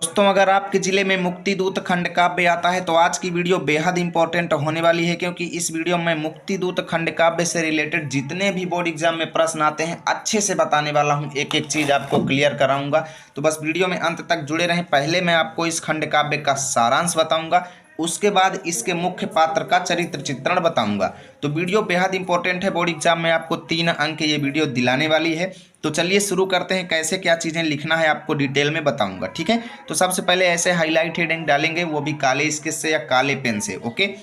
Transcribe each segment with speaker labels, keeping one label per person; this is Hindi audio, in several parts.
Speaker 1: दोस्तों, अगर आपके जिले में मुक्ति दूत खंड काव्य आता है तो आज की वीडियो बेहद इंपॉर्टेंट होने वाली है, क्योंकि इस वीडियो में मुक्ति दूत खंड काव्य से रिलेटेड जितने भी बोर्ड एग्जाम में प्रश्न आते हैं अच्छे से बताने वाला हूं। एक एक चीज आपको क्लियर कराऊंगा, तो बस वीडियो में अंत तक जुड़े रहें। पहले मैं आपको इस खंड काव्य का सारांश बताऊंगा, उसके बाद इसके मुख्य पात्र का चरित्र चित्रण बताऊंगा। तो वीडियो बेहद इंपॉर्टेंट है, बोर्ड एग्जाम में आपको 3 अंक ये वीडियो दिलाने वाली है। तो चलिए शुरू करते हैं। कैसे क्या चीज़ें लिखना है आपको डिटेल में बताऊंगा, ठीक है। तो सबसे पहले ऐसे हाईलाइट हेडिंग डालेंगे, वो भी काले स्केच से या काले पेन से, ओके।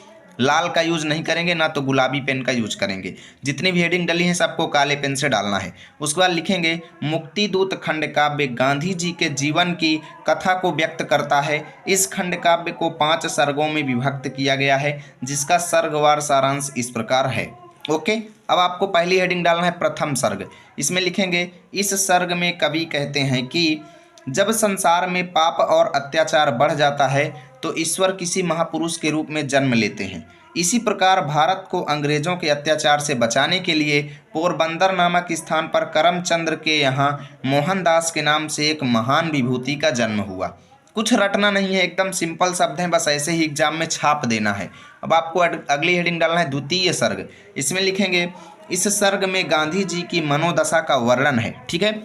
Speaker 1: लाल का यूज नहीं करेंगे, ना तो गुलाबी पेन का यूज करेंगे। जितनी भी हेडिंग डली है सबको काले पेन से डालना है। उसके बाद लिखेंगे मुक्ति दूत खंड काव्य गांधी जी के जीवन की कथा को व्यक्त करता है। इस खंड काव्य को 5 सर्गों में विभक्त किया गया है, जिसका सर्गवार सारांश इस प्रकार है, ओके। अब आपको पहली हेडिंग डालना है प्रथम सर्ग। इसमें लिखेंगे इस सर्ग में कवि कहते हैं कि जब संसार में पाप और अत्याचार बढ़ जाता है तो ईश्वर किसी महापुरुष के रूप में जन्म लेते हैं। इसी प्रकार भारत को अंग्रेजों के अत्याचार से बचाने के लिए पोरबंदर नामक स्थान पर करमचंद्र के यहाँ मोहनदास के नाम से एक महान विभूति का जन्म हुआ। कुछ रटना नहीं है, एकदम सिंपल शब्द हैं, बस ऐसे ही एग्जाम में छाप देना है। अब आपको अगली हेडिंग डालना है द्वितीय सर्ग। इसमें लिखेंगे इस सर्ग में गांधी जी की मनोदशा का वर्णन है, ठीक है।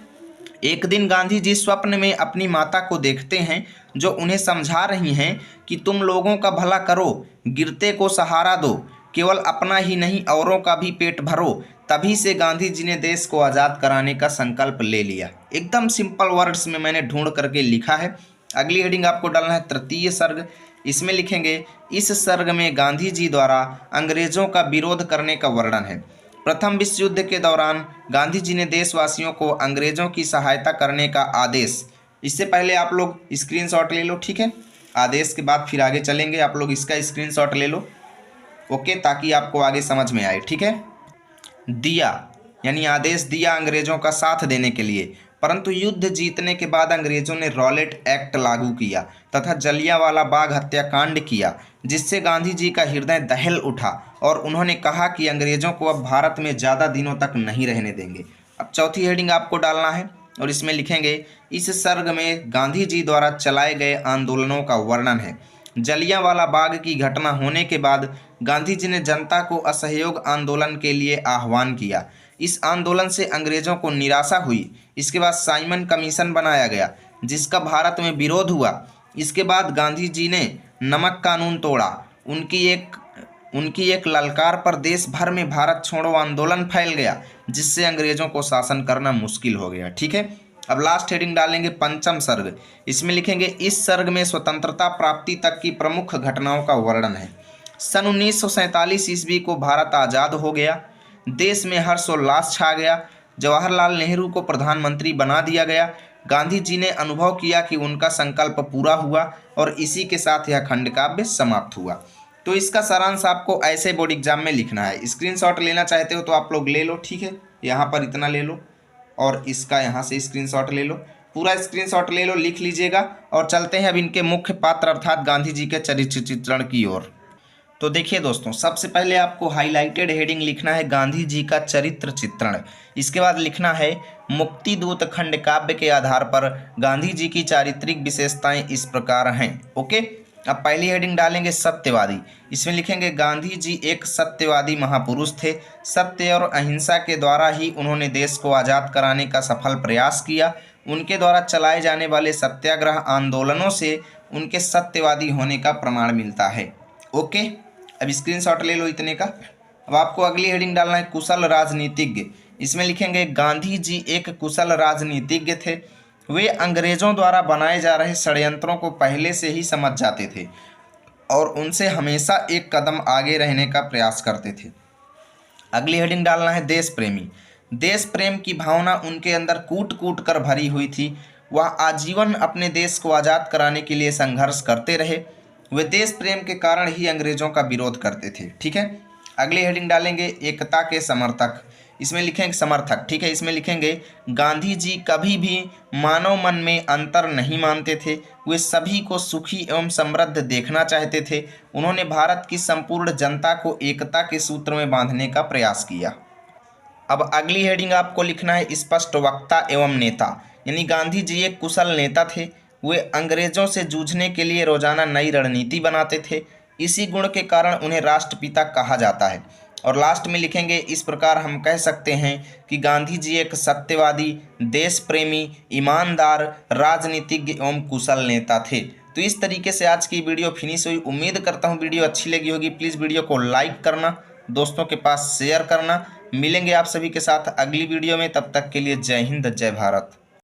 Speaker 1: एक दिन गांधी जी स्वप्न में अपनी माता को देखते हैं, जो उन्हें समझा रही हैं कि तुम लोगों का भला करो, गिरते को सहारा दो, केवल अपना ही नहीं औरों का भी पेट भरो। तभी से गांधी जी ने देश को आज़ाद कराने का संकल्प ले लिया। एकदम सिंपल वर्ड्स में मैंने ढूंढ करके लिखा है। अगली हेडिंग आपको डालना है तृतीय सर्ग। इसमें लिखेंगे इस सर्ग में गांधी जी द्वारा अंग्रेजों का विरोध करने का वर्णन है। प्रथम विश्व युद्ध के दौरान गांधी जी ने देशवासियों को अंग्रेजों की सहायता करने का आदेश, इससे पहले आप लोग स्क्रीनशॉट ले लो, ठीक है। आदेश के बाद फिर आगे चलेंगे, आप लोग इसका स्क्रीनशॉट ले लो, ओके, ताकि आपको आगे समझ में आए, ठीक है। दिया यानी आदेश दिया अंग्रेजों का साथ देने के लिए, परंतु युद्ध जीतने के बाद अंग्रेजों ने रॉलेट एक्ट लागू किया तथा जलियांवाला बाग हत्याकांड किया, जिससे गांधी जी का हृदय दहल उठा और उन्होंने कहा कि अंग्रेजों को अब भारत में ज़्यादा दिनों तक नहीं रहने देंगे। अब चौथी हेडिंग आपको डालना है और इसमें लिखेंगे इस सर्ग में गांधी जी द्वारा चलाए गए आंदोलनों का वर्णन है। जलियांवाला बाग की घटना होने के बाद गांधी जी ने जनता को असहयोग आंदोलन के लिए आह्वान किया। इस आंदोलन से अंग्रेजों को निराशा हुई। इसके बाद साइमन कमीशन बनाया गया, जिसका भारत में विरोध हुआ। इसके बाद गांधी जी ने नमक कानून तोड़ा। उनकी एक ललकार पर देश भर में भारत छोड़ो आंदोलन फैल गया, जिससे अंग्रेजों को शासन करना मुश्किल हो गया, ठीक है। अब लास्ट हेडिंग डालेंगे पंचम सर्ग। इसमें लिखेंगे इस सर्ग में स्वतंत्रता प्राप्ति तक की प्रमुख घटनाओं का वर्णन है। सन 1947 ईस्वी को भारत आज़ाद हो गया। देश में हर्षोल्लास छा गया। जवाहरलाल नेहरू को प्रधानमंत्री बना दिया गया। गांधी जी ने अनुभव किया कि उनका संकल्प पूरा हुआ और इसी के साथ यह खंड काव्य समाप्त हुआ। तो इसका सारांश आपको ऐसे बोर्ड एग्जाम में लिखना है। स्क्रीनशॉट लेना चाहते हो तो आप लोग ले लो, ठीक है। यहाँ पर इतना ले लो और इसका यहाँ से स्क्रीनशॉट ले लो, पूरा स्क्रीनशॉट ले लो, लिख लीजिएगा। और चलते हैं अब इनके मुख्य पात्र अर्थात गांधी जी के चरित्र चित्रण की ओर। तो देखिए दोस्तों, सबसे पहले आपको हाईलाइटेड हेडिंग लिखना है गांधी जी का चरित्र चित्रण। इसके बाद लिखना है मुक्ति दूत खंड काव्य के आधार पर गांधी जी की चारित्रिक विशेषताएं इस प्रकार हैं, ओके। अब पहली हेडिंग डालेंगे सत्यवादी। इसमें लिखेंगे गांधी जी एक सत्यवादी महापुरुष थे। सत्य और अहिंसा के द्वारा ही उन्होंने देश को आज़ाद कराने का सफल प्रयास किया। उनके द्वारा चलाए जाने वाले सत्याग्रह आंदोलनों से उनके सत्यवादी होने का प्रमाण मिलता है, ओके। अब स्क्रीनशॉट ले लो इतने का। अब आपको अगली हेडिंग डालना है कुशल राजनीतिज्ञ। इसमें लिखेंगे गांधी जी एक कुशल राजनीतिज्ञ थे। वे अंग्रेजों द्वारा बनाए जा रहे षड्यंत्रों को पहले से ही समझ जाते थे और उनसे हमेशा एक कदम आगे रहने का प्रयास करते थे। अगली हेडिंग डालना है देश प्रेमी। देश प्रेम की भावना उनके अंदर कूट कूट कर भरी हुई थी। वह आजीवन अपने देश को आज़ाद कराने के लिए संघर्ष करते रहे। वे देश प्रेम के कारण ही अंग्रेजों का विरोध करते थे, ठीक है। अगली हेडिंग डालेंगे एकता के समर्थक। इसमें लिखेंगे समर्थक, ठीक है। इसमें लिखेंगे गांधी जी कभी भी मानव मन में अंतर नहीं मानते थे। वे सभी को सुखी एवं समृद्ध देखना चाहते थे। उन्होंने भारत की संपूर्ण जनता को एकता के सूत्र में बांधने का प्रयास किया। अब अगली हेडिंग आपको लिखना है स्पष्ट वक्ता एवं नेता। यानी गांधी जी एक कुशल नेता थे। वे अंग्रेजों से जूझने के लिए रोजाना नई रणनीति बनाते थे। इसी गुण के कारण उन्हें राष्ट्रपिता कहा जाता है। और लास्ट में लिखेंगे, इस प्रकार हम कह सकते हैं कि गांधी जी एक सत्यवादी, देश प्रेमी, ईमानदार, राजनीतिज्ञ एवं कुशल नेता थे। तो इस तरीके से आज की वीडियो फिनिश हुई। उम्मीद करता हूँ वीडियो अच्छी लगी होगी। प्लीज़ वीडियो को लाइक करना, दोस्तों के पास शेयर करना। मिलेंगे आप सभी के साथ अगली वीडियो में, तब तक के लिए जय हिंद, जय भारत।